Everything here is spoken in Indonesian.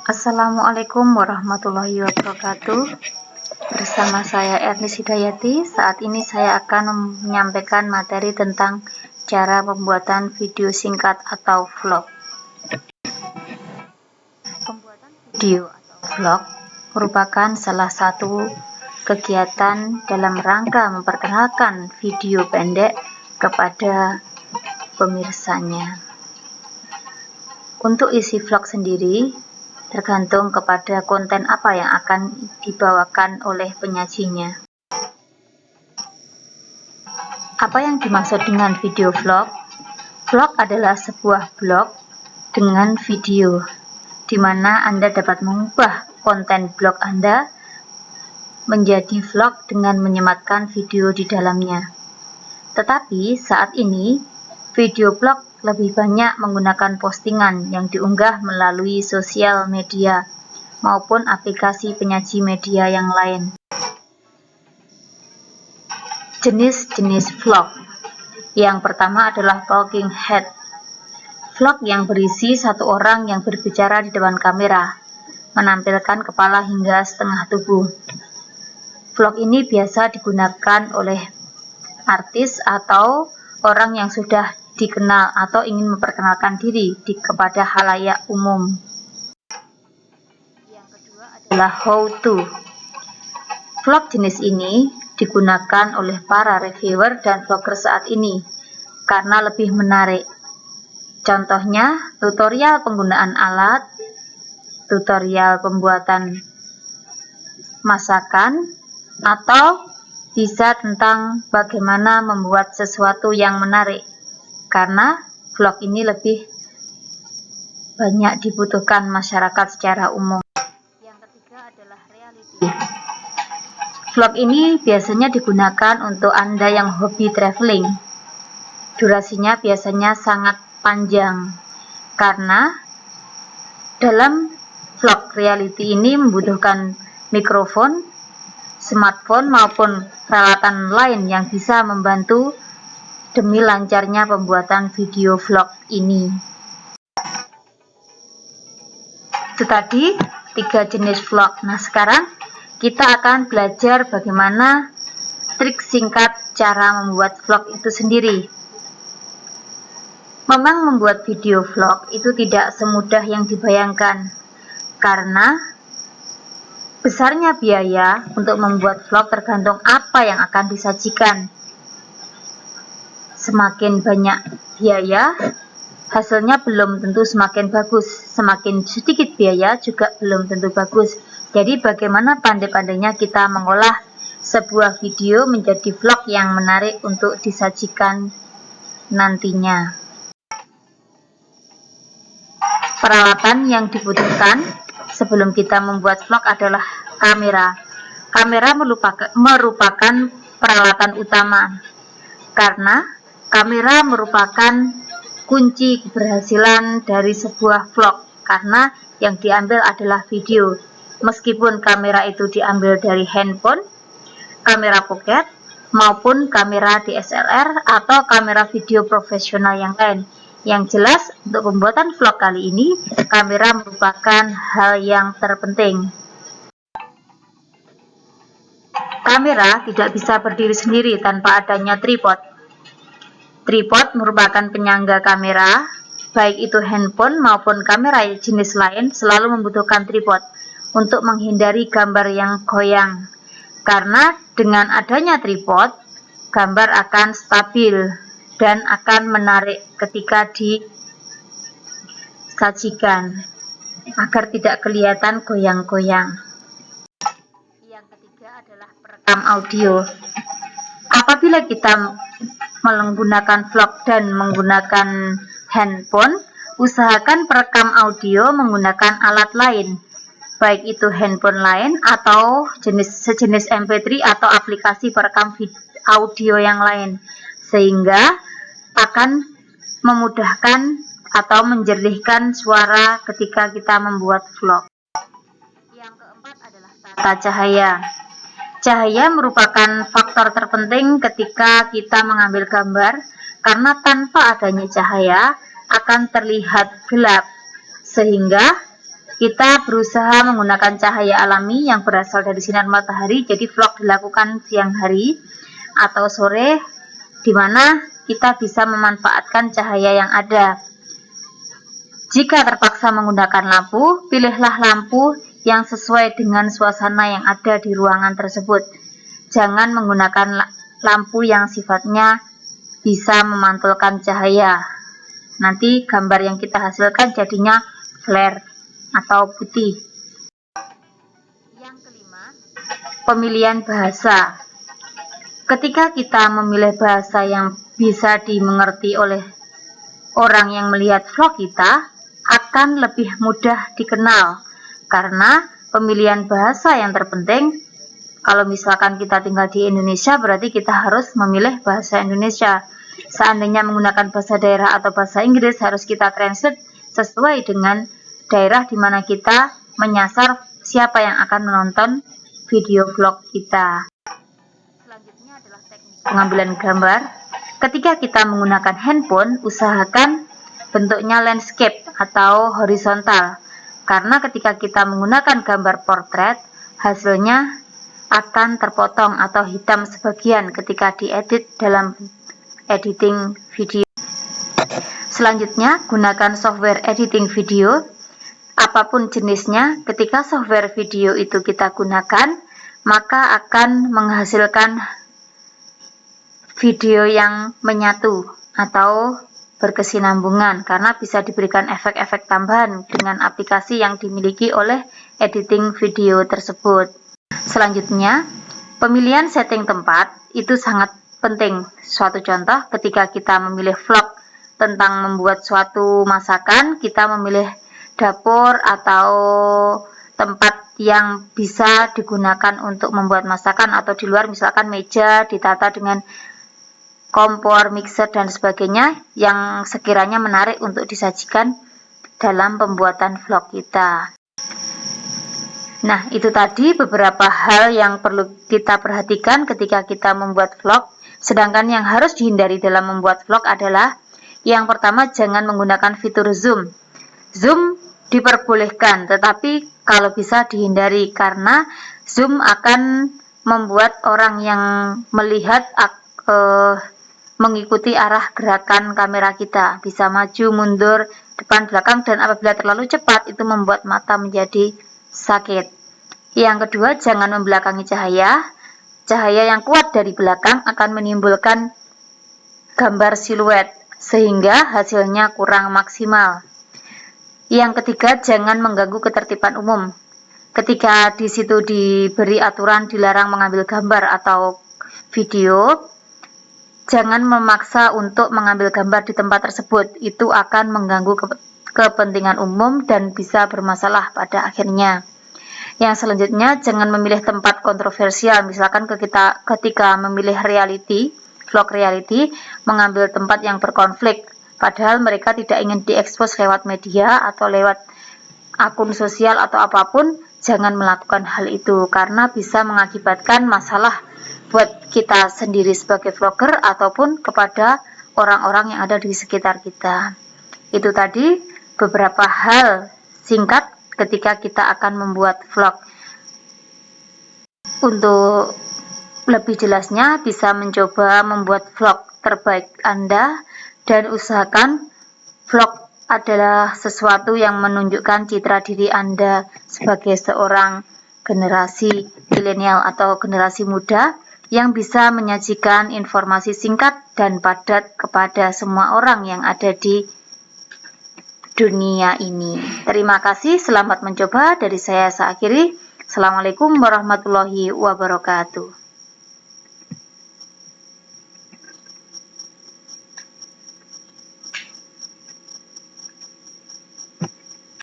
Assalamualaikum warahmatullahi wabarakatuh. Bersama saya Ernis Hidayati. Saat ini saya akan menyampaikan materi tentang cara pembuatan video singkat atau vlog. Pembuatan video atau vlog merupakan salah satu kegiatan dalam rangka memperkenalkan video pendek kepada pemirsanya. Untuk isi vlog sendiri tergantung kepada konten apa yang akan dibawakan oleh penyajinya. Apa yang dimaksud dengan video vlog? Vlog adalah sebuah blog dengan video, di mana Anda dapat mengubah konten blog Anda menjadi vlog dengan menyematkan video di dalamnya. Tetapi saat ini, video vlog lebih banyak menggunakan postingan yang diunggah melalui sosial media maupun aplikasi penyaji media yang lain. Jenis-jenis vlog. Yang pertama adalah talking head. Vlog yang berisi satu orang yang berbicara di depan kamera, menampilkan kepala hingga setengah tubuh. Vlog ini biasa digunakan oleh artis atau orang yang sudah dikenal atau ingin memperkenalkan diri kepada khalayak umum. Yang kedua adalah how to. Vlog jenis ini digunakan oleh para reviewer dan vlogger saat ini karena lebih menarik. Contohnya tutorial penggunaan alat, tutorial pembuatan masakan, atau bisa tentang bagaimana membuat sesuatu yang menarik. Karena vlog ini lebih banyak dibutuhkan masyarakat secara umum. Yang ketiga adalah reality. Vlog ini biasanya digunakan untuk Anda yang hobi traveling. Durasinya biasanya sangat panjang, karena dalam vlog reality ini membutuhkan mikrofon, smartphone maupun peralatan lain yang bisa membantu demi lancarnya pembuatan video vlog ini. Itu tadi 3 jenis vlog. Nah, sekarang kita akan belajar bagaimana trik singkat cara membuat vlog itu sendiri. Memang membuat video vlog itu tidak semudah yang dibayangkan, karena besarnya biaya untuk membuat vlog tergantung apa yang akan disajikan. Semakin banyak biaya, hasilnya belum tentu semakin bagus. Semakin sedikit biaya juga belum tentu bagus. Jadi bagaimana pandai-pandainya kita mengolah sebuah video menjadi vlog yang menarik untuk disajikan nantinya. Peralatan yang dibutuhkan sebelum kita membuat vlog adalah kamera. Kamera merupakan peralatan utama, karena kamera merupakan kunci keberhasilan dari sebuah vlog, karena yang diambil adalah video. Meskipun kamera itu diambil dari handphone, kamera pocket, maupun kamera DSLR atau kamera video profesional yang lain. Yang jelas, untuk pembuatan vlog kali ini, kamera merupakan hal yang terpenting. Kamera tidak bisa berdiri sendiri tanpa adanya tripod. Tripod merupakan penyangga kamera, baik itu handphone maupun kamera jenis lain selalu membutuhkan tripod untuk menghindari gambar yang goyang. Karena dengan adanya tripod, gambar akan stabil dan akan menarik ketika disajikan, agar tidak kelihatan goyang-goyang. Yang ketiga adalah perekam audio. Apabila kita menggunakan vlog dan menggunakan handphone, usahakan perekam audio menggunakan alat lain, baik itu handphone lain atau sejenis MP3 atau aplikasi perekam audio yang lain, sehingga akan memudahkan atau menjernihkan suara ketika kita membuat vlog. Yang keempat adalah tata cahaya. Cahaya merupakan faktor terpenting ketika kita mengambil gambar, karena tanpa adanya cahaya akan terlihat gelap, sehingga Kita berusaha menggunakan cahaya alami yang berasal dari sinar matahari, jadi vlog dilakukan siang hari atau sore, di mana kita bisa memanfaatkan cahaya yang ada. Jika terpaksa menggunakan lampu, pilihlah lampu yang sesuai dengan suasana yang ada di ruangan tersebut. Jangan menggunakan lampu yang sifatnya bisa memantulkan cahaya. Nanti gambar yang kita hasilkan jadinya flare atau putih. Yang kelima, pemilihan bahasa. Ketika kita memilih bahasa yang bisa dimengerti oleh orang yang melihat vlog kita, akan lebih mudah dikenal. Karena pemilihan bahasa yang terpenting, kalau misalkan kita tinggal di Indonesia, berarti kita harus memilih bahasa Indonesia. Seandainya menggunakan bahasa daerah atau bahasa Inggris, harus kita translate sesuai dengan daerah di mana kita menyasar siapa yang akan menonton video vlog kita. Selanjutnya adalah teknik pengambilan gambar. Ketika kita menggunakan handphone, usahakan bentuknya landscape atau horizontal. Karena ketika kita menggunakan gambar portrait, hasilnya akan terpotong atau hitam sebagian ketika diedit dalam editing video. Selanjutnya, gunakan software editing video. Apapun jenisnya, ketika software video itu kita gunakan, maka akan menghasilkan video yang menyatu atau berkesinambungan, karena bisa diberikan efek-efek tambahan dengan aplikasi yang dimiliki oleh editing video tersebut. Selanjutnya, pemilihan setting tempat itu sangat penting. Suatu contoh, ketika kita memilih vlog tentang membuat suatu masakan, kita memilih dapur atau tempat yang bisa digunakan untuk membuat masakan, atau di luar misalkan meja ditata dengan kompor, mixer, dan sebagainya yang sekiranya menarik untuk disajikan dalam pembuatan vlog kita. Nah, itu tadi beberapa hal yang perlu kita perhatikan ketika kita membuat vlog. Sedangkan yang harus dihindari dalam membuat vlog adalah, yang pertama, jangan menggunakan fitur zoom. Zoom diperbolehkan, tetapi kalau bisa dihindari, karena zoom akan membuat orang yang melihat mengikuti arah gerakan kamera kita, bisa maju, mundur, depan, belakang, dan apabila terlalu cepat itu membuat mata menjadi sakit. Yang kedua, jangan membelakangi cahaya. Cahaya yang kuat dari belakang akan menimbulkan gambar siluet, sehingga hasilnya kurang maksimal. Yang ketiga, jangan mengganggu ketertiban umum. Ketika di situ diberi aturan dilarang mengambil gambar atau video, jangan memaksa untuk mengambil gambar di tempat tersebut. Itu akan mengganggu kepentingan umum dan bisa bermasalah pada akhirnya. Yang selanjutnya, jangan memilih tempat kontroversial. Misalkan ketika memilih vlog reality, mengambil tempat yang berkonflik, padahal mereka tidak ingin diekspos lewat media atau lewat akun sosial atau apapun. Jangan melakukan hal itu, karena bisa mengakibatkan masalah buat kita sendiri sebagai vlogger ataupun kepada orang-orang yang ada di sekitar kita. Itu tadi beberapa hal singkat ketika kita akan membuat vlog. Untuk lebih jelasnya, bisa mencoba membuat vlog terbaik Anda, dan usahakan vlog adalah sesuatu yang menunjukkan citra diri Anda sebagai seorang generasi milenial atau generasi muda yang bisa menyajikan informasi singkat dan padat kepada semua orang yang ada di dunia ini. Terima kasih, selamat mencoba. Dari saya akhiri. Assalamualaikum warahmatullahi wabarakatuh.